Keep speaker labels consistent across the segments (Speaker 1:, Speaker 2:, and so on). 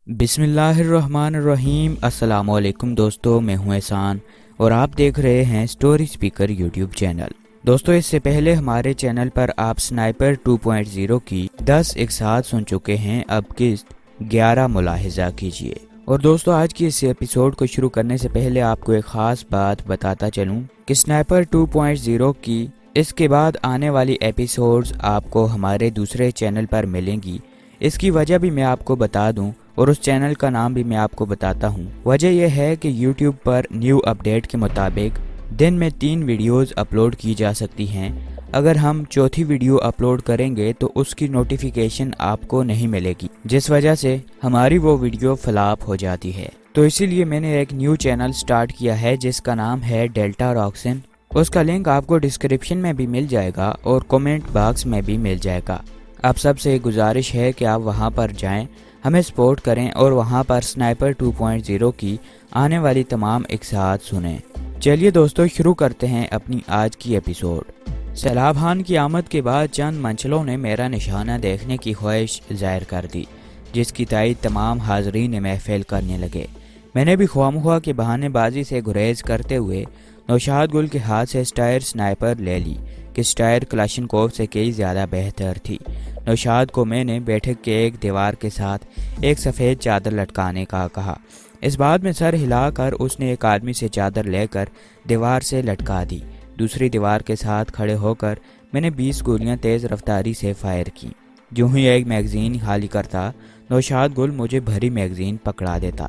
Speaker 1: बिस्मिल्लाहिर्रहमानिर्रहीम। अस्सलामुअलैकुम दोस्तों, मैं हूं एहसान और आप देख रहे हैं स्टोरी स्पीकर यूट्यूब चैनल। दोस्तों, इससे पहले हमारे चैनल पर आप स्नाइपर 2.0 की 10 एक साथ सुन चुके हैं। अब किस्त 11 मुलाहिजा कीजिए। और दोस्तों, आज की इस एपिसोड को शुरू करने से पहले आपको एक ख़ास बात बताता चलूं कि स्नाइपर 2.0 की इसके बाद आने वाली एपिसोड्स आपको हमारे दूसरे चैनल पर मिलेंगी। इसकी वजह भी मैं आपको बता दूं और उस चैनल का नाम भी मैं आपको बताता हूं। वजह यह है कि YouTube पर न्यू अपडेट के मुताबिक दिन में 3 वीडियोस अपलोड की जा सकती हैं। अगर हम चौथी वीडियो अपलोड करेंगे तो उसकी नोटिफिकेशन आपको नहीं मिलेगी, जिस वजह से हमारी वो वीडियो फ्लॉप हो जाती है। तो इसीलिए मैंने एक न्यू चैनल स्टार्ट किया है जिसका नाम है डेल्टा रॉक्सन। उसका लिंक आपको डिस्क्रिप्शन में भी मिल जाएगा और कमेंट बॉक्स में भी मिल जाएगा। आप सबसे गुजारिश है कि आप वहां पर जाएं, हमें सपोर्ट करें और वहां पर स्नाइपर 2.0 की आने वाली तमाम एक साथ सुनें। चलिए दोस्तों, शुरू करते हैं अपनी आज की एपिसोड। सैलाब खान की आमद के बाद चंद मंचलों ने मेरा निशाना देखने की ख्वाहिश जाहिर कर दी, जिसकी तायद तमाम हाजरीन महफिल करने लगे। मैंने भी ख्वामख्वाह के बहानेबाजी से गुरेज करते हुए नौशाद गुल के हाथ से स्टायर स्नाइपर ले ली कि स्टायर क्लाशनकोव से कई ज़्यादा बेहतर थी। नौशाद को मैंने बैठक के एक दीवार के साथ एक सफ़ेद चादर लटकाने का कहा। इस बात में सर हिलाकर उसने एक आदमी से चादर लेकर दीवार से लटका दी। दूसरी दीवार के साथ खड़े होकर मैंने 20 गोलियां तेज़ रफ्तारी से फायर की। जो ही एक मैगज़ीन खाली करता, नौशाद गुल मुझे भरी मैगज़ीन पकड़ा देता।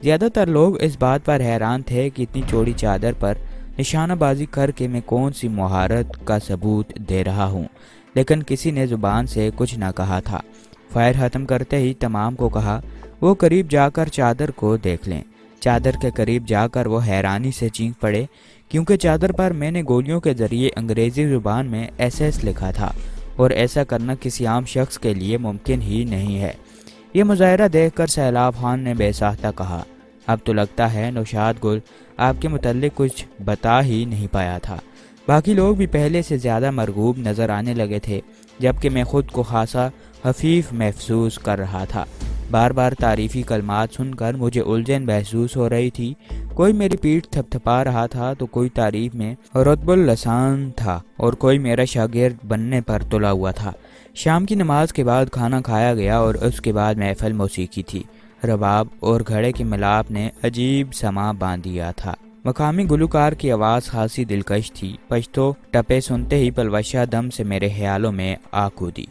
Speaker 1: ज़्यादातर लोग इस बात पर हैरान थे कि इतनी चौड़ी चादर पर निशानाबाजी करके मैं कौन सी महारत का सबूत दे रहा हूँ, लेकिन किसी ने ज़ुबान से कुछ न कहा था। फायर ख़त्म करते ही तमाम को कहा वो करीब जाकर चादर को देख लें। चादर के करीब जाकर वो हैरानी से चीख पड़े, क्योंकि चादर पर मैंने गोलियों के ज़रिए अंग्रेज़ी ज़ुबान में SS लिखा था और ऐसा करना किसी आम शख्स के लिए मुमकिन ही नहीं है। ये मुजाहिरा देखकर सैलाब खान ने बेसाख्ता कहा, अब तो लगता है नौशाद गुल आपके मुतल्लिक कुछ बता ही नहीं पाया था। बाकी लोग भी पहले से ज़्यादा मरगूब नज़र आने लगे थे, जबकि मैं खुद को खासा हफीफ महसूस कर रहा था। बार बार तारीफ़ी कलमात सुनकर मुझे उलझन महसूस हो रही थी। कोई मेरी पीठ थपथपा रहा था तो कोई तारीफ में रुतबुल लसान था और कोई मेरा शागिर्द बनने पर तुला हुआ था। शाम की नमाज के बाद खाना खाया गया और उसके बाद महफिल मौसीकी थी। रबाब और घड़े के मिलाप ने अजीब समा बांध दिया था। मकामी गुलकार की आवाज़ खासी दिलकश थी। पश्तो टपे सुनते ही पलवशा दम से मेरे ख्यालों में आ कूदी।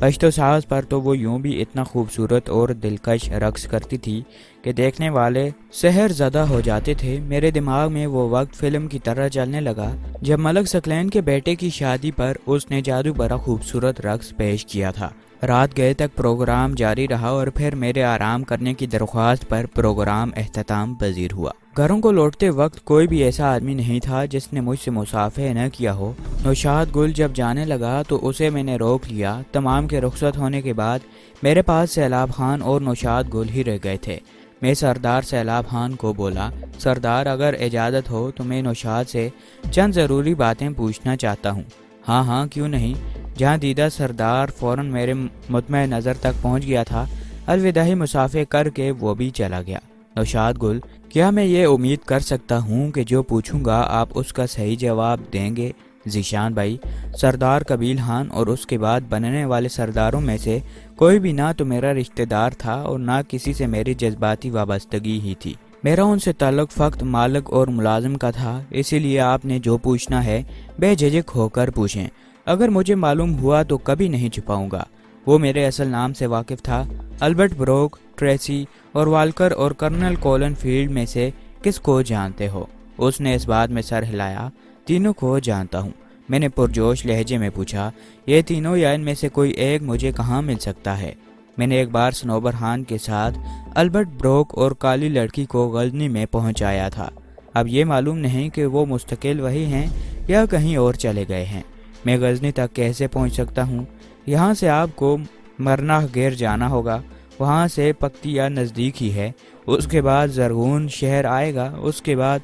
Speaker 1: पश्तो साज पर तो वो यूं भी इतना खूबसूरत और दिलकश रक्स करती थी कि देखने वाले सहर ज़दा हो जाते थे। मेरे दिमाग में वो वक्त फिल्म की तरह चलने लगा जब मलक सकलैन के बेटे की शादी पर उसने जादू भरा खूबसूरत रक्स पेश किया था। रात गए तक प्रोग्राम जारी रहा और फिर मेरे आराम करने की दरख्वास्त पर प्रोग्राम एख्तिताम पजीर हुआ। घरों को लौटते वक्त कोई भी ऐसा आदमी नहीं था जिसने मुझसे मुसाफे न किया हो। नौशाद गुल जब जाने लगा तो उसे मैंने रोक लिया। तमाम के रुखसत होने के बाद मेरे पास सैलाब खान और नौशाद गुल ही रह गए थे। मैं सरदार सैलाब खान को बोला, सरदार अगर इजाज़त हो तो मैं नौशाद से चंद ज़रूरी बातें पूछना चाहता हूँ। हाँ हाँ, क्यों नहीं। जहाँ दीदा सरदार फ़ौरन मेरे मुतमए नज़र तक पहुँच गया था। अलविदाही मुसाफे करके वो भी चला गया। नौशाद गुल, क्या मैं ये उम्मीद कर सकता हूँ कि जो पूछूंगा आप उसका सही जवाब देंगे? ज़ीशान भाई, सरदार कबील खान और उसके बाद बनने वाले सरदारों में से कोई भी ना तो मेरा रिश्तेदार था और ना किसी से मेरी जज्बाती वाबस्तगी ही थी। मेरा उनसे ताल्लुक़ फ़क्त मालिक और मुलाजिम का था। इसीलिए आपने जो पूछना है बेझिझक होकर पूछें। अगर मुझे मालूम हुआ तो कभी नहीं छुपाऊंगा। वो मेरे असल नाम से वाकिफ़ था। अल्बर्ट ब्रोक, ट्रेसी और वालकर और कर्नल कोलन फील्ड में से किस को जानते हो? उसने इस बात में सर हिलाया। तीनों को जानता हूँ। मैंने पुरजोश लहजे में पूछा, ये तीनों या इनमें से कोई एक मुझे कहाँ मिल सकता है? मैंने एक बार सनोबर खान के साथ अल्बर्ट ब्रोक और काली लड़की को गजनी में पहुँचाया था। अब ये मालूम नहीं कि वो मुस्तकिल वही हैं या कहीं और चले गए हैं। मैं गजनी तक कैसे पहुँच सकता हूँ? यहाँ से आपको मरना गेर जाना होगा, वहाँ से पक्तिया नज़दीक ही है। उसके बाद ज़रगून शहर आएगा, उसके बाद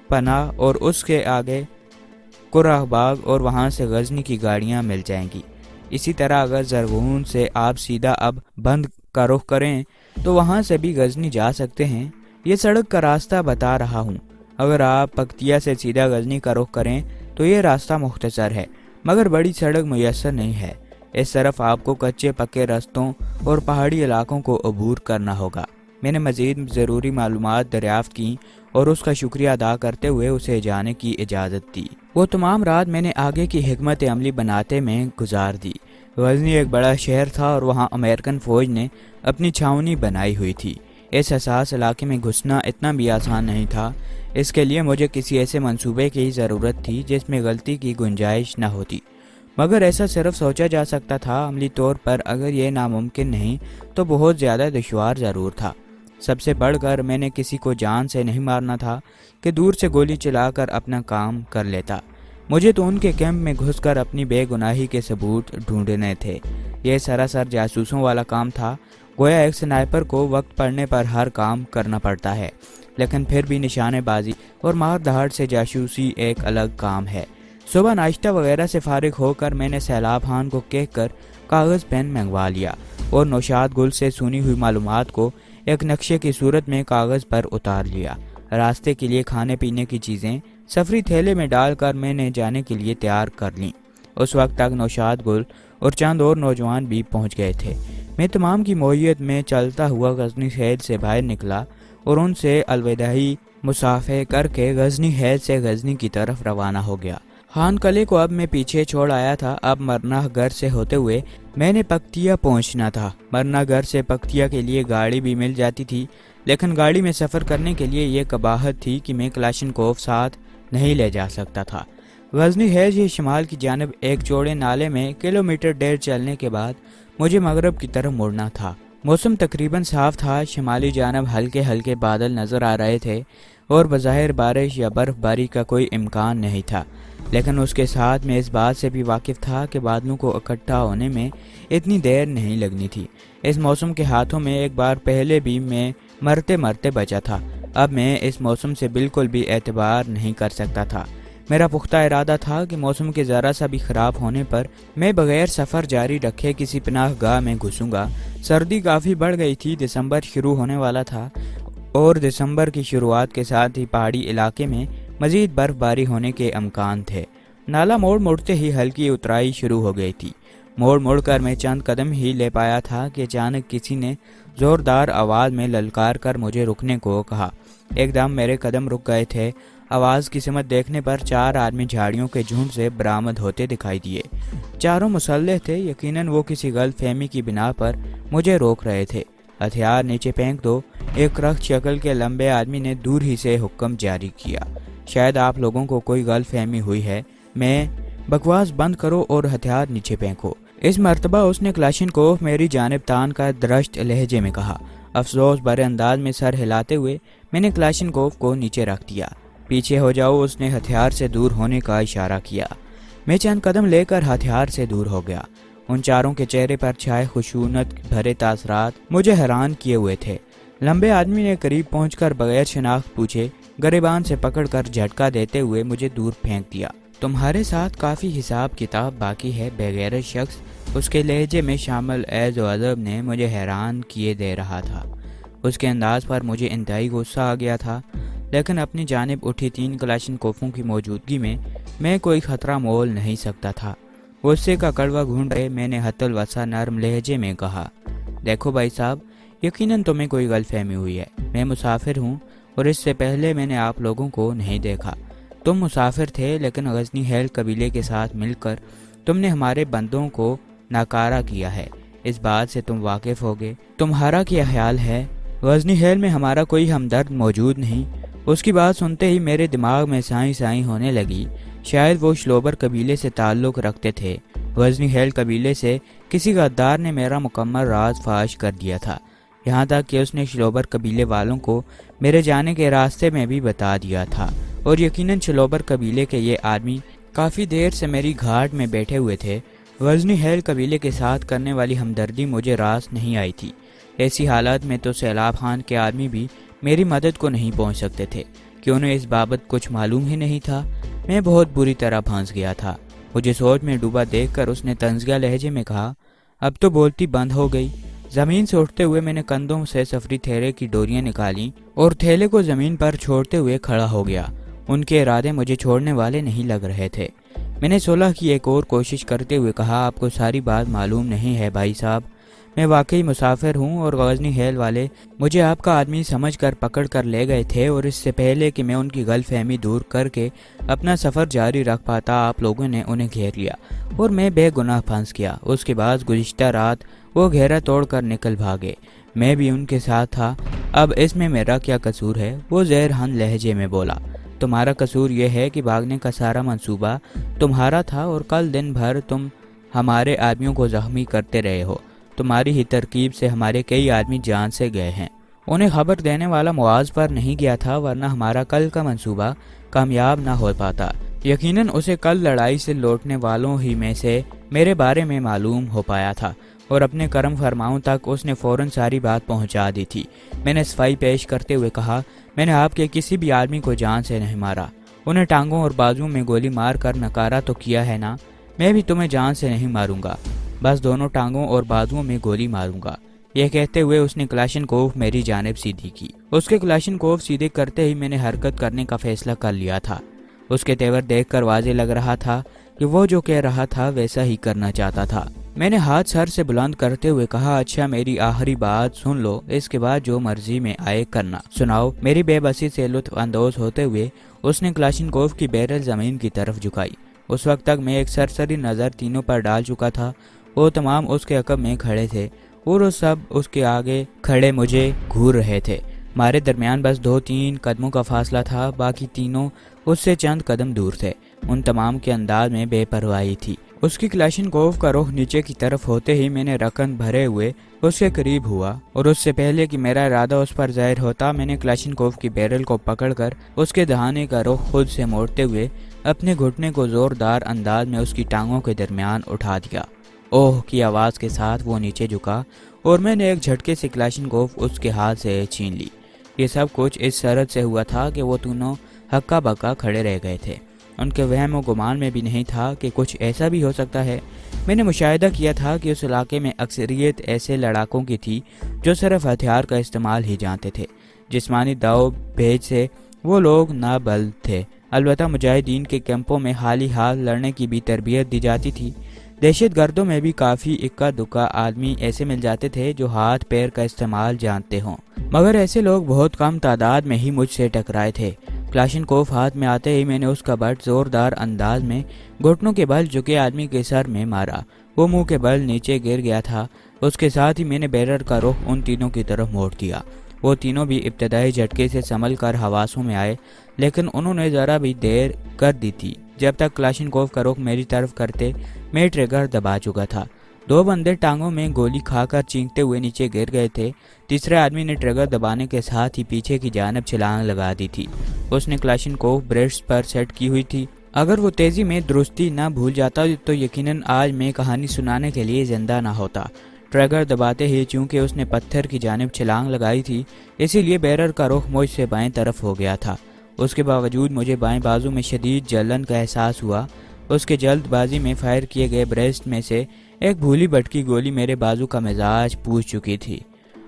Speaker 1: पनाह और उसके आगे कुराहबाग और वहाँ से गजनी की गाड़ियाँ मिल जाएंगी। इसी तरह अगर ज़रगून से आप सीधा अब बंद का रुख करें तो वहाँ से भी गजनी जा सकते हैं। ये सड़क का रास्ता बता रहा हूँ। अगर आप पक्तिया से सीधा गजनी का रुख करें तो ये रास्ता मुख्तसर है, मगर बड़ी सड़क मुयस्सर नहीं है। इस तरफ आपको कच्चे पक्के रास्तों और पहाड़ी इलाकों को अबूर करना होगा। मैंने मज़ीद ज़रूरी मालूमात दरियाफ्त की और उसका शुक्रिया अदा करते हुए उसे जाने की इजाज़त दी। वो तमाम रात मैंने आगे की हिकमत अमली बनाते में गुजार दी। गजनी एक बड़ा शहर था और वहाँ अमेरिकन फ़ौज ने अपनी छावनी बनाई हुई थी। इस हसास इलाके में घुसना इतना भी आसान नहीं था। इसके लिए मुझे किसी ऐसे मंसूबे की ज़रूरत थी जिसमें गलती की गुंजाइश न होती, मगर ऐसा सिर्फ सोचा जा सकता था। अमली तौर पर अगर ये नामुमकिन नहीं तो बहुत ज़्यादा दुश्वार ज़रूर था। सबसे बढ़कर मैंने किसी को जान से नहीं मारना था कि दूर से गोली चलाकर अपना काम कर लेता। मुझे तो उनके कैंप में घुसकर अपनी बेगुनाही के सबूत ढूंढने थे। यह सरासर जासूसों वाला काम था। गोया एक स्नाइपर को वक्त पड़ने पर हर काम करना पड़ता है, लेकिन फिर भी निशानेबाजी और मार धाड़ से जासूसी एक अलग काम है। सुबह नाश्ता वगैरह से फारिग होकर मैंने सैलाब खान को कहकर कागज़ पेन मंगवा लिया और नौशाद गुल से सुनी हुई मालूमात को एक नक्शे की सूरत में कागज़ पर उतार लिया। रास्ते के लिए खाने पीने की चीज़ें सफरी थैले में डालकर मैंने जाने के लिए तैयार कर लीं। उस वक्त तक नौशाद गुल और चंद और नौजवान भी पहुंच गए थे। मैं तमाम की मोहियत में चलता हुआ गजनी शहर से बाहर निकला और उनसे अलविदाई मुसाफे करके गजनी शहर से गजनी की तरफ रवाना हो गया। खान कले को अब मैं पीछे छोड़ आया था। अब मरना घर से होते हुए मैंने पक्तिया पहुंचना था। मरना घर से पक्तिया के लिए गाड़ी भी मिल जाती थी, लेकिन गाड़ी में सफ़र करने के लिए ये कबाहत थी कि मैं क्लाशनकोफ साथ नहीं ले जा सकता था। गजनी हैज ही शिमाल की जानिब एक चौड़े नाले में किलोमीटर डेढ़ चलने के बाद मुझे मगरब की तरफ मुड़ना था। मौसम तकरीबन साफ था। शिमाली जानिब हल्के हल्के बादल नजर आ रहे थे और बज़ाहिर बारिश या बर्फबारी का कोई इम्कान नहीं था, लेकिन उसके साथ मैं इस बात से भी वाकिफ था कि बादलों को इकट्ठा होने में इतनी देर नहीं लगनी थी। इस मौसम के हाथों में एक बार पहले भी मैं मरते मरते बचा था। अब मैं इस मौसम से बिल्कुल भी एतबार नहीं कर सकता था। मेरा पुख्ता इरादा था कि मौसम के ज़रा सा भी ख़राब होने पर मैं बगैर सफ़र जारी रखे किसी पनाह गाह में घुसूंगा। सर्दी काफ़ी बढ़ गई थी। दिसंबर शुरू होने वाला था और दिसंबर की शुरुआत के साथ ही पहाड़ी इलाके में मज़ीद बर्फबारी होने के अमकान थे। नाला मोड़ मुड़ते ही हल्की उतराई शुरू हो गई थी। मोड़ मुड़ कर मैं चंद कदम ही ले पाया था कि अचानक किसी ने ज़ोरदार आवाज़ में ललकार कर मुझे रुकने को कहा। एकदम मेरे कदम रुक गए थे। आवाज़ की सिमत देखने पर 4 आदमी झाड़ियों के झुंड से बरामद होते दिखाई दिए। चारों मुसल्लह थे। यकीनन वो किसी गलत फहमी की बिना पर मुझे रोक रहे थे। हथियार नीचे फेंक दो, एक रख्त शक्ल के लंबे आदमी ने दूर ही से हुक्म जारी किया। शायद आप लोगों को कोई गलत फहमी हुई है। मैं बकवास बंद करो और हथियार नीचे फेंको। इस मर्तबा उसने क्लाशनकोफ मेरी जानिब तान का दरश्त लहजे में कहा। अफसोस भरे अंदाज में सर हिलाते हुए मैंने क्लाशनकोफ को नीचे रख दिया। पीछे हो जाओ, उसने हथियार से दूर होने का इशारा किया। मैं चंद कदम लेकर हथियार से दूर हो गया। उन चारों के चेहरे पर छाए खुशूनत भरे तासरात मुझे हैरान किए हुए थे। लंबे आदमी ने करीब पहुंचकर बगैर शनाख्त पूछे गरेबान से पकड़कर झटका देते हुए मुझे दूर फेंक दिया। तुम्हारे साथ काफ़ी हिसाब किताब बाकी है। बेगैरत शख्स उसके लहजे में शामिल ऐज़ व अदब ने मुझे हैरान किए दे रहा था। उसके अंदाज पर मुझे इंतहाई गुस्सा आ गया था, लेकिन अपनी जानिब उठी 3 क्लाशनकोफों की मौजूदगी में मैं कोई ख़तरा मोल नहीं सकता था। गुस्से का कड़वा घूंढ रहे मैंने हतल वसा नरम लहजे में कहा, देखो भाई साहब, यकीनन तुम्हें कोई गलतफहमी हुई है। मैं मुसाफिर हूँ और इससे पहले मैंने आप लोगों को नहीं देखा। तुम मुसाफिर थे, लेकिन गजनी हैल कबीले के साथ मिलकर तुमने हमारे बंदों को नाकारा किया है। इस बात से तुम वाकिफ होगे। तुम्हारा क्या ख्याल है? गजनी हैल में हमारा कोई हमदर्द मौजूद नहीं। उसकी बात सुनते ही मेरे दिमाग में साई साई होने लगी। शायद वो श्लोबर कबीले से ताल्लुक़ रखते थे। गजनी हैल कबीले से किसी गद्दार ने मेरा मुकम्मल राज फाश कर दिया था, यहाँ तक कि उसने श्लोबर कबीले वालों को मेरे जाने के रास्ते में भी बता दिया था। और यकीनन श्लोबर कबीले के ये आदमी काफ़ी देर से मेरी घाट में बैठे हुए थे। गजनी हैल कबीले के साथ करने वाली हमदर्दी मुझे रास नहीं आई थी। ऐसी हालत में तो सैलाब खान के आदमी भी मेरी मदद को नहीं पहुंच सकते थे कि उन्हें इस बाबत कुछ मालूम ही नहीं था। मैं बहुत बुरी तरह फंस गया था। मुझे सोच में डूबा देखकर उसने तंज़िया लहजे में कहा, अब तो बोलती बंद हो गई। زمین سے اٹھتے ہوئے میں نے کندھوں سے سفری تھیلے کی ڈوریاں نکالی اور تھیلے کو زمین پر چھوڑتے ہوئے کھڑا ہو گیا۔ ان کے ارادے مجھے چھوڑنے والے نہیں لگ رہے تھے۔ میں نے صلح کی ایک اور کوشش کرتے ہوئے کہا، آپ کو ساری بات معلوم نہیں ہے بھائی صاحب، میں واقعی مسافر ہوں اور غزنی ہیل والے مجھے آپ کا آدمی سمجھ کر پکڑ کر لے گئے تھے، اور اس سے پہلے کہ میں ان کی غلط فہمی دور کر کے اپنا سفر جاری رکھ پاتا آپ لوگوں نے انہیں گھیر لیا اور میں بے گناہ پھنس گیا۔ اس کے بعد گزشتہ رات وہ گھیرا توڑ کر نکل بھاگے، میں بھی ان کے ساتھ تھا۔ اب اس میں میرا کیا قصور ہے؟ وہ زہرہن لہجے میں بولا۔ تمہارا قصور یہ ہے کہ بھاگنے کا سارا منصوبہ تمہارا تھا اور کل دن بھر تم ہمارے آدمیوں کو زخمی کرتے رہے ہو۔ تمہاری ہی ترکیب سے ہمارے کئی آدمی جان سے گئے ہیں۔ انہیں خبر دینے والا معاذ پر نہیں گیا تھا، ورنہ ہمارا کل کا منصوبہ کامیاب نہ ہو پاتا۔ یقیناً اسے کل لڑائی سے لوٹنے والوں ہی میں سے میرے بارے میں معلوم ہو پایا تھا، اور اپنے کرم فرماؤں تک اس نے فوراً ساری بات پہنچا دی تھی۔ میں نے صفائی پیش کرتے ہوئے کہا، میں نے آپ کے کسی بھی آدمی کو جان سے نہیں مارا۔ انہیں ٹانگوں اور بازوؤں میں گولی مار کر نکارا تو کیا ہے نا؟ میں بھی تمہیں جان سے نہیں ماروں گا، بس دونوں ٹانگوں اور بازوؤں میں گولی ماروں گا۔ یہ کہتے ہوئے اس نے کلاشنکوف میری جانب سیدھی کی۔ اس کے کلاشنکوف سیدھے کرتے ہی میں نے حرکت کرنے کا فیصلہ کر لیا تھا۔ اس کے تیور دیکھ کر واضح لگ رہا تھا کہ وہ جو کہہ رہا تھا ویسا ہی کرنا چاہتا تھا۔ میں نے ہاتھ سر سے بلند کرتے ہوئے کہا، اچھا میری آخری بات سن لو، اس کے بعد جو مرضی میں آئے کرنا۔ سناؤ۔ میری بے بسی سے لطف اندوز ہوتے ہوئے اس نے کلاشنکوف کی بیرل زمین کی طرف جھکائی۔ اس وقت تک میں ایک سرسری نظر تینوں پر ڈال چکا تھا۔ وہ تمام اس کے عقب میں کھڑے تھے اور وہ سب اس کے آگے کھڑے مجھے گھور رہے تھے۔ ہمارے درمیان بس 2-3 قدموں کا فاصلہ تھا، باقی تینوں اس سے چند قدم دور تھے۔ ان تمام کے انداز میں بے پرواہی تھی۔ اس کی کلاشنکوف کا رخ نیچے کی طرف ہوتے ہی میں نے رکن بھرے ہوئے اس کے قریب ہوا، اور اس سے پہلے کہ میرا ارادہ اس پر ظاہر ہوتا میں نے کلاشنکوف کی بیرل کو پکڑ کر اس کے دہانے کا رخ خود سے موڑتے ہوئے اپنے گھٹنے کو زوردار انداز میں اس کی ٹانگوں کے درمیان اٹھا دیا۔ اوہ کی آواز کے ساتھ وہ نیچے جھکا اور میں نے ایک جھٹکے سے کلاشنکوف اس کے ہاتھ سے چھین لی۔ یہ سب کچھ اس شرط سے ہوا تھا کہ وہ تینوں ہکا بکا کھڑے رہ گئے تھے۔ ان کے وہم و گمان میں بھی نہیں تھا کہ کچھ ایسا بھی ہو سکتا ہے۔ میں نے مشاہدہ کیا تھا کہ اس علاقے میں اکثریت ایسے لڑاکوں کی تھی جو صرف ہتھیار کا استعمال ہی جانتے تھے۔ جسمانی داؤ بھیج سے وہ لوگ نابلد تھے۔ البتہ مجاہدین کے کیمپوں میں حالی حال لڑنے کی بھی تربیت دی جاتی تھی۔ دہشت گردوں میں بھی کافی اکا دکا آدمی ایسے مل جاتے تھے جو ہاتھ پیر کا استعمال جانتے ہوں، مگر ایسے لوگ بہت کم تعداد میں ہی مجھ سے ٹکرائے تھے۔ کلاشنکوف ہاتھ میں آتے ہی میں نے اس کا بٹ زوردار انداز میں گھٹنوں کے بل جھکے آدمی کے سر میں مارا۔ وہ منہ کے بل نیچے گر گیا تھا۔ اس کے ساتھ ہی میں نے بیرر کا رخ ان تینوں کی طرف موڑ دیا۔ وہ تینوں بھی ابتدائی جھٹکے سے سنبھل کر حواسوں میں آئے، لیکن انہوں نے ذرا بھی دیر کر دی تھی۔ جب تک کلاشنکوف کا رخ میری طرف کرتے میں ٹریگر دبا چکا تھا۔ 2 بندے ٹانگوں میں گولی کھا کر چینکتے ہوئے نیچے گر گئے تھے۔ تیسرے آدمی نے ٹریگر دبانے کے ساتھ ہی پیچھے کی جانب چھلانگ لگا دی تھی۔ اس نے کلاشنکوف بریسٹ پر سیٹ کی ہوئی تھی۔ اگر وہ تیزی میں درستی نہ بھول جاتا تو یقیناً آج میں کہانی سنانے کے لیے زندہ نہ ہوتا۔ ٹریگر دباتے ہی چونکہ اس نے پتھر کی جانب چھلانگ لگائی تھی، اسی لیے بیرر کا رخ مجھ سے بائیں طرف ہو گیا تھا۔ اس کے باوجود مجھے بائیں بازو میں شدید جلن کا احساس ہوا۔ اس کے جلد بازی میں فائر کیے گئے بریسٹ میں سے ایک بھولی بھٹکی گولی میرے بازو کا مزاج پوچھ چکی تھی۔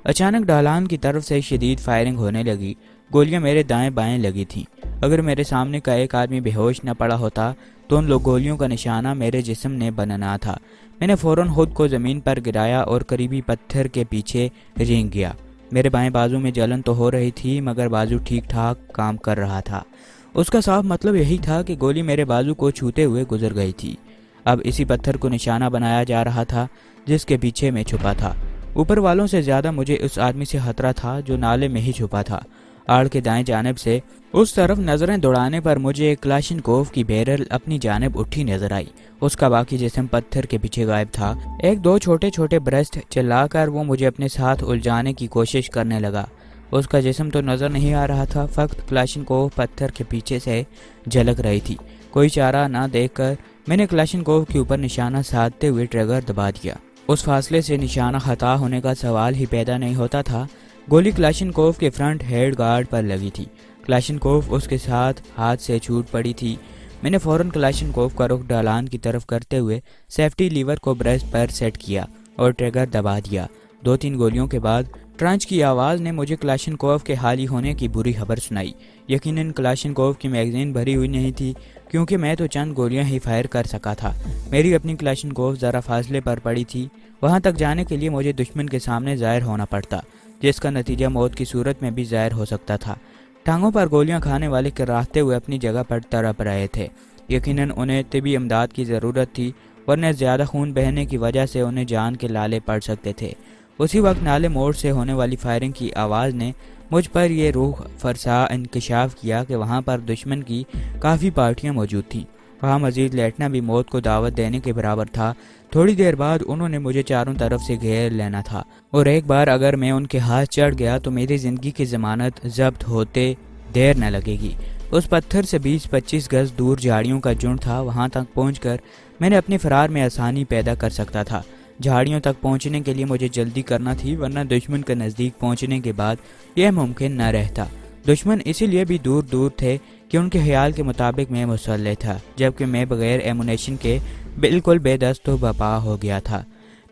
Speaker 1: اچانک ڈھلان کی طرف سے شدید فائرنگ ہونے لگی۔ گولیاں میرے دائیں بائیں لگی تھیں۔ اگر میرے سامنے کا ایک آدمی بے ہوش نہ پڑا ہوتا تو ان لوگ گولیوں کا نشانہ میرے جسم نے بننا تھا۔ میں نے فوراً خود کو زمین پر گرایا اور قریبی پتھر کے پیچھے رینگ گیا۔ میرے بائیں بازو میں جلن تو ہو رہی تھی، مگر بازو ٹھیک ٹھاک کام کر رہا تھا۔ اس کا صاف مطلب یہی تھا کہ گولی میرے بازو کو چھوتے ہوئے گزر گئی تھی۔ اب اسی پتھر کو نشانہ بنایا جا رہا تھا جس کے پیچھے میں چھپا تھا۔ اوپر والوں سے زیادہ مجھے اس آدمی سے خطرہ تھا جو نالے میں ہی چھپا تھا۔ آڑ کے دائیں جانب سے اس طرف نظریں دوڑانے پر مجھے ایک کلاشنکوف کی بیرل اپنی جانب اٹھی نظر آئی۔ اس کا باقی جسم پتھر کے پیچھے غائب تھا۔ 1-2 چھوٹے چھوٹے برسٹ چلا کر وہ مجھے اپنے ساتھ الجھانے کی کوشش کرنے لگا۔ اس کا جسم تو نظر نہیں آ رہا تھا، فقط کلاشنکوف پتھر کے پیچھے سے جھلک رہی تھی۔ کوئی چارہ نہ دیکھ کر میں نے کلاشنکوف کے اوپر نشانہ سادھتے ہوئے ٹریگر دبا دیا۔ اس فاصلے سے نشانہ خطا ہونے کا سوال ہی پیدا نہیں ہوتا تھا۔ گولی کلاشنکوف کے فرنٹ ہیڈ گارڈ پر لگی تھی۔ کلاشنکوف اس کے ساتھ ہاتھ سے چھوٹ پڑی تھی۔ میں نے فوراً کلاشنکوف کا رخ ڈھلان کی طرف کرتے ہوئے سیفٹی لیور کو بریسٹ پر سیٹ کیا اور ٹریگر دبا دیا۔ 2-3 गोलियों के बाद ट्रंच की आवाज़ ने मुझे क्लाशनकोव के खाली होने की बुरी खबर सुनाई। यकीनन क्लाशनकोव की मैगजीन भरी हुई नहीं थी, क्योंकि मैं तो चंद गोलियां ही फायर कर सका था। मेरी अपनी क्लाशनकोव ज़रा फासले पर पड़ी थी। वहां तक जाने के लिए मुझे दुश्मन के सामने ज़ाहिर होना पड़ता, जिसका नतीजा मौत की सूरत में भी ज़ाहिर हो सकता था। टांगों पर गोलियां खाने वाले कराहते हुए अपनी जगह पर तड़प रहे थे। यकीनन उन्हें तिबी इमदाद की ज़रूरत थी, वरना ज़्यादा खून बहने की वजह से उन्हें जान के लाले पड़ सकते थे। उसी वक्त नाले मोड़ से होने वाली फायरिंग की आवाज़ ने मुझ पर यह रूह फरसा इंकशाफ किया कि वहाँ पर दुश्मन की काफ़ी पार्टियाँ मौजूद थीं। वहाँ मजीद लेटना भी मौत को दावत देने के बराबर था। थोड़ी देर बाद उन्होंने मुझे चारों तरफ से घेर लेना था, और एक बार अगर मैं उनके हाथ चढ़ गया तो मेरी ज़िंदगी की ज़मानत जब्त होते देर न लगेगी। उस पत्थर से 20-25 गज दूर झाड़ियों का झुंड था। वहाँ तक पहुँचकर मैंने अपने फरार में आसानी पैदा कर सकता था। झाड़ियों तक पहुंचने के लिए मुझे जल्दी करना थी, वरना दुश्मन के नज़दीक पहुंचने के बाद यह मुमकिन न रहता। दुश्मन इसीलिए भी दूर दूर थे कि उनके ख्याल के मुताबिक मैं मुसल्लह था, जबकि मैं बगैर एमुनेशन के बिल्कुल बेदस्त व बपा हो गया था।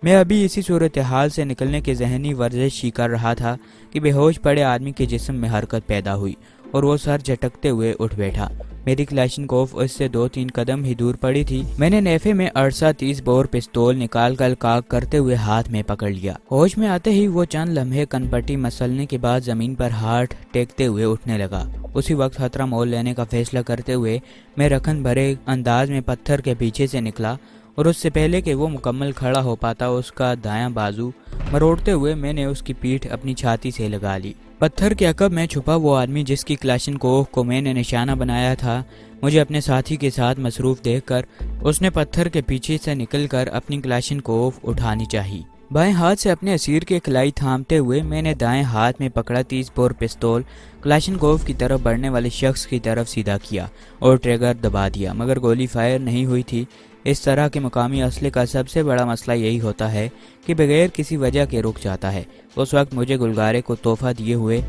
Speaker 1: मैं अभी इसी सूरत हाल से निकलने की जहनी वर्जिश ही कर रहा था कि बेहोश पड़े आदमी के जिस्म में हरकत पैदा हुई और वो सर झटकते हुए उठ बैठा। मेरी क्लाशनकोव उससे 2-3 कदम ही दूर पड़ी थी। मैंने नेफे में 38 बोर पिस्तौल निकाल कर काक करते हुए हाथ में पकड़ लिया। होश में आते ही वो चंद लम्हे कनपट्टी मसलने के बाद जमीन पर हाथ टेकते हुए उठने लगा। उसी वक्त खतरा मोल लेने का फैसला करते हुए मैं रखन भरे अंदाज में पत्थर के पीछे से निकला, और उससे पहले कि वो मुकम्मल खड़ा हो पाता उसका दायां बाजू मरोड़ते हुए मैंने उसकी पीठ अपनी छाती से लगा ली। पत्थर के अकब में छुपा वो आदमी जिसकी क्लाशनकोव को मैंने निशाना बनाया था, मुझे अपने साथी के साथ मसरूफ देखकर उसने पत्थर के पीछे से निकलकर अपनी क्लाशनकोव उठानी चाहिए। बाएं हाथ से अपने असीर के कलाई थामते हुए मैंने दाएं हाथ में पकड़ा 30 बोर पिस्तौल क्लाशनकोव की तरफ बढ़ने वाले शख्स की तरफ सीधा किया और ट्रिगर दबा दिया, मगर गोली फायर नहीं हुई थी। इस तरह के मकामी असले का सबसे बड़ा मसला यही होता है कि बगैर किसी वजह के रुक जाता है। उस वक्त मुझे गुलगारे को तोहफा दिए हुए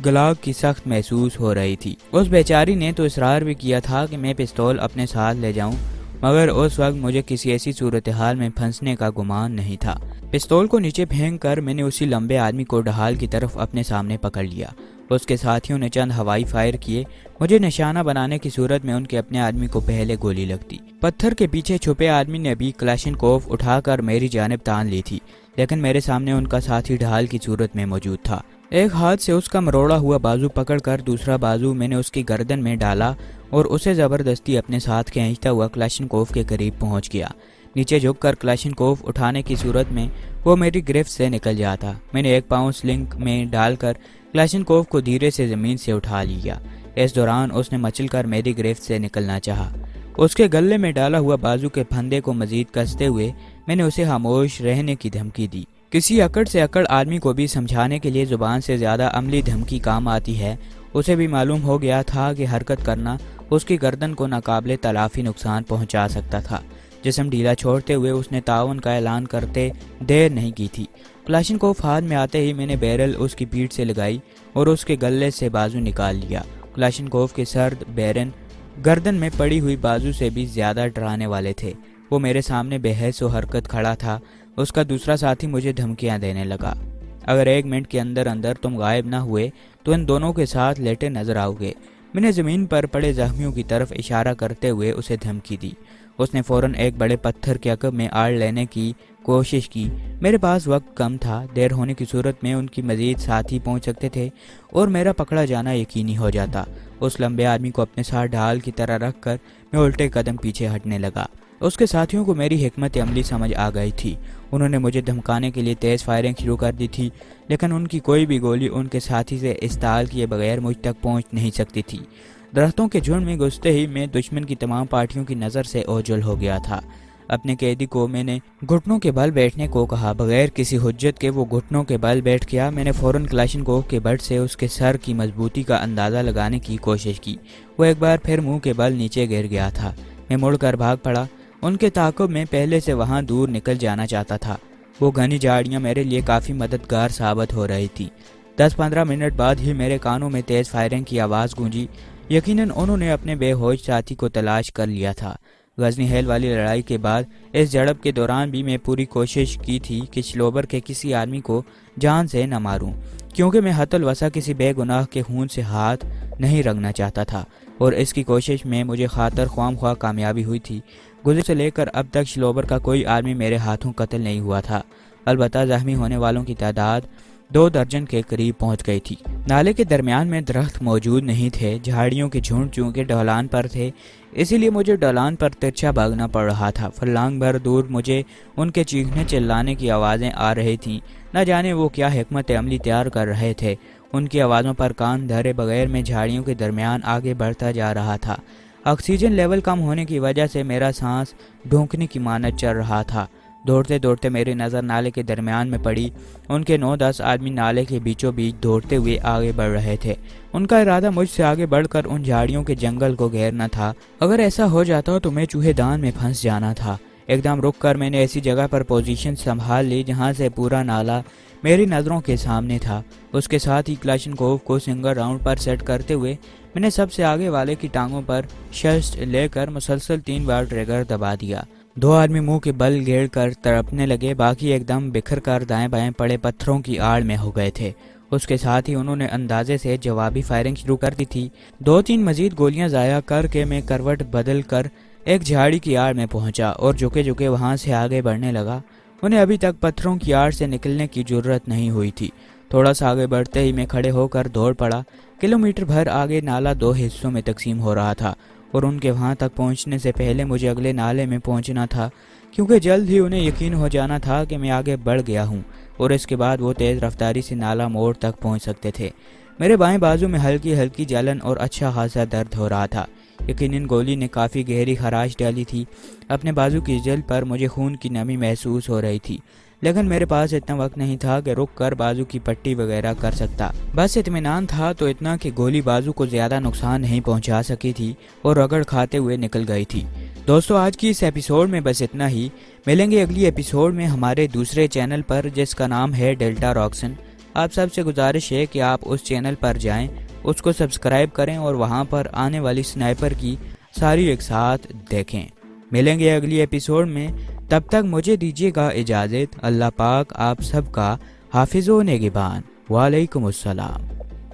Speaker 1: गलाग की सख्त महसूस हो रही थी। उस बेचारी ने तो इसरार भी किया था कि मैं पिस्तौल अपने साथ ले जाऊं, मगर उस वक्त मुझे किसी ऐसी सूरत हाल में फंसने का गुमान नहीं था। पिस्तौल को नीचे फेंक कर मैंने उसी लंबे आदमी को ढाल की तरफ अपने सामने पकड़ लिया। उसके साथियों ने चंद हवाई फायर किए। मुझे निशाना बनाने की सूरत में उनके अपने आदमी को पहले गोली लगती। पत्थर के पीछे छुपे आदमी ने भी क्लाशनकोव उठाकर मेरी जानिब तान ली थी, लेकिन मेरे सामने उनका साथी ढाल की सूरत में मौजूद था। एक हाथ से उसका मरोड़ा हुआ बाजू पकड़कर दूसरा बाजू मैंने उसकी गर्दन में डाला और उसे जबरदस्ती अपने साथ खींचता हुआ क्लाशनकोव के करीब पहुंच गया। नीचे झुककर क्लाशनकोव उठाने की सूरत में वो मेरी गिरफ्त से निकल जाता। मैंने एक पाँव स्लिंग में डालकर क्लाशनकोव को धीरे से जमीन से उठा लिया। इस दौरान उसने मचलकर मेरी गिरफ्त से निकलना चाहा। उसके गले में डाला हुआ बाजू के फंदे को मजीद कसते हुए मैंने उसे खामोश रहने की धमकी दी। किसी अकड़ से अकड़ आदमी को भी समझाने के लिए जुबान से ज्यादा अमली धमकी काम आती है। उसे भी मालूम हो गया था कि हरकत करना उसकी गर्दन को नाकाबिले तलाफी नुकसान पहुंचा सकता था। जिस्म ढीला छोड़ते हुए उसने ताउन का ऐलान करते देर नहीं की थी। क्लाशनकोव हाथ में आते ही मैंने बैरल उसकी पीठ से लगाई और उसके गले से बाजू निकाल लिया। क्लाशनकोव के सर्द बैरन गर्दन में पड़ी हुई बाजू से भी ज्यादा डराने वाले थे। वो मेरे सामने बेहस व हरकत खड़ा था। उसका दूसरा साथी मुझे धमकियां देने लगा, अगर 1 मिनट के अंदर अंदर तुम गायब ना हुए तो इन दोनों के साथ लेटे नजर आओगे। मैंने जमीन पर पड़े जख्मियों की तरफ इशारा करते हुए उसे धमकी दी। उसने फौरन एक बड़े पत्थर के अकब में आड़ लेने की कोशिश की। मेरे पास वक्त कम था। देर होने की सूरत में उनकी मजीद साथी पहुंच सकते थे और मेरा पकड़ा जाना यकीनी हो जाता। उस लंबे आदमी को अपने साथ ढाल की तरह रखकर मैं उल्टे कदम पीछे हटने लगा। उसके साथियों को मेरी हिकमत अमली समझ आ गई थी। उन्होंने मुझे धमकाने के लिए तेज़ फायरिंग शुरू कर दी थी, लेकिन उनकी कोई भी गोली उनके साथी से इस्तेमाल किए बगैर मुझ तक पहुंच नहीं सकती थी। दरख्तों के झुंड में घुसते ही मैं दुश्मन की तमाम पार्टियों की नज़र से ओझल हो गया था। अपने कैदी को मैंने घुटनों के बल बैठने को कहा। बगैर किसी हुज्जत के वो घुटनों के बल बैठ गया। मैंने फौरन क्लाशनकोव के बट से उसके सर की मजबूती का अंदाज़ा लगाने की कोशिश की। वो एक बार फिर मुंह के बल नीचे गिर गया था। मैं मुड़कर भाग पड़ा। उनके ताक़ुब में पहले से वहाँ दूर निकल जाना चाहता था। वो घनी झाड़ियाँ मेरे लिए काफ़ी मददगार साबित हो रही थी। 10-15 मिनट बाद ही मेरे कानों में तेज़ फायरिंग की आवाज़ गूंजी। यकीनन उन्होंने अपने बेहोश साथी को तलाश कर लिया था। غزنی ہیل والی لڑائی کے بعد اس جھڑپ کے دوران بھی میں پوری کوشش کی تھی کہ شلوبر کے کسی آدمی کو جان سے نہ ماروں، کیونکہ میں حت الوسع کسی بے گناہ کے خون سے ہاتھ نہیں رنگنا چاہتا تھا، اور اس کی کوشش میں مجھے خاطر خواہ کامیابی ہوئی تھی۔ گزشتہ سے لے کر اب تک شلوبر کا کوئی آدمی میرے ہاتھوں قتل نہیں ہوا تھا، البتہ زخمی ہونے والوں کی تعداد 2 درجن کے قریب پہنچ گئی تھی۔ نالے کے درمیان میں درخت موجود نہیں تھے، جھاڑیوں کے جھنڈ چونکہ ڈھلان پر تھے، اسی لیے مجھے ڈھلان پر ترچھا بھاگنا پڑ رہا تھا۔ فرلانگ بھر دور مجھے ان کے چیخنے چلانے کی آوازیں آ رہی تھیں، نہ جانے وہ کیا حکمت عملی تیار کر رہے تھے۔ ان کی آوازوں پر کان دھرے بغیر میں جھاڑیوں کے درمیان آگے بڑھتا جا رہا تھا۔ آکسیجن لیول کم ہونے کی وجہ سے میرا سانس ڈھونکنے کی مانند چل رہا تھا۔ دوڑتے دوڑتے میری نظر نالے کے درمیان میں پڑی۔ ان کے 9-10 آدمی نالے کے بیچوں بیچ دوڑتے ہوئے آگے بڑھ رہے تھے۔ ان کا ارادہ مجھ سے آگے بڑھ کر ان جھاڑیوں کے جنگل کو گھیرنا تھا۔ اگر ایسا ہو جاتا تو میں چوہے دان میں پھنس جانا تھا۔ ایک دم رک کر میں نے ایسی جگہ پر پوزیشن سنبھال لی جہاں سے پورا نالا میری نظروں کے سامنے تھا۔ اس کے ساتھ ہی کلاشنکوف کو سنگل راؤنڈ پر سیٹ کرتے ہوئے میں نے سب سے آگے والے کی ٹانگوں پر شست لے کر مسلسل 3 بار ٹریگر دبا دیا۔ 2 آدمی منہ کے بل گیڑ کر تڑپنے لگے، باقی ایک دم بکھر کر دائیں بائیں پڑے پتھروں کی آڑ میں ہو گئے تھے۔ اس کے ساتھ ہی انہوں نے اندازے سے جوابی فائرنگ شروع کر دی تھی۔ 2-3 مزید گولیاں ضائع کر کے میں کروٹ بدل کر ایک جھاڑی کی آڑ میں پہنچا اور جھکے وہاں سے آگے بڑھنے لگا۔ انہیں ابھی تک پتھروں کی آڑ سے نکلنے کی جرت نہیں ہوئی تھی۔ تھوڑا سا آگے بڑھتے ہی میں کھڑے ہو کر دوڑ پڑا۔ کلومیٹر بھر آگے نالا 2 حصوں میں تقسیم ہو رہا تھا، اور ان کے وہاں تک پہنچنے سے پہلے مجھے اگلے نالے میں پہنچنا تھا، کیونکہ جلد ہی انہیں یقین ہو جانا تھا کہ میں آگے بڑھ گیا ہوں، اور اس کے بعد وہ تیز رفتاری سے نالا موڑ تک پہنچ سکتے تھے۔ میرے بائیں بازو میں ہلکی جلن اور اچھا خاصا درد ہو رہا تھا۔ یقیناً گولی نے کافی گہری خراش ڈالی تھی۔ اپنے بازو کی جلد پر مجھے خون کی نمی محسوس ہو رہی تھی، لیکن میرے پاس اتنا وقت نہیں تھا کہ رک کر بازو کی پٹی وغیرہ کر سکتا۔ بس اطمینان تھا تو اتنا کہ گولی بازو کو زیادہ نقصان نہیں پہنچا سکی تھی اور رگڑ کھاتے ہوئے نکل گئی تھی۔ دوستو، آج کی اس ایپیسوڈ میں بس اتنا ہی۔ ملیں گے اگلی ایپیسوڈ میں ہمارے دوسرے چینل پر، جس کا نام ہے ڈیلٹا راکسن۔ آپ سب سے گزارش ہے کہ آپ اس چینل پر جائیں، اس کو سبسکرائب کریں اور وہاں پر آنے والی سنائپر کی ساری ایک ساتھ دیکھیں۔ ملیں گے اگلی ایپیسوڈ میں، تب تک مجھے دیجیے گا اجازت۔ اللہ پاک آپ سب کا حافظ و نگہبان۔ وعلیکم السلام۔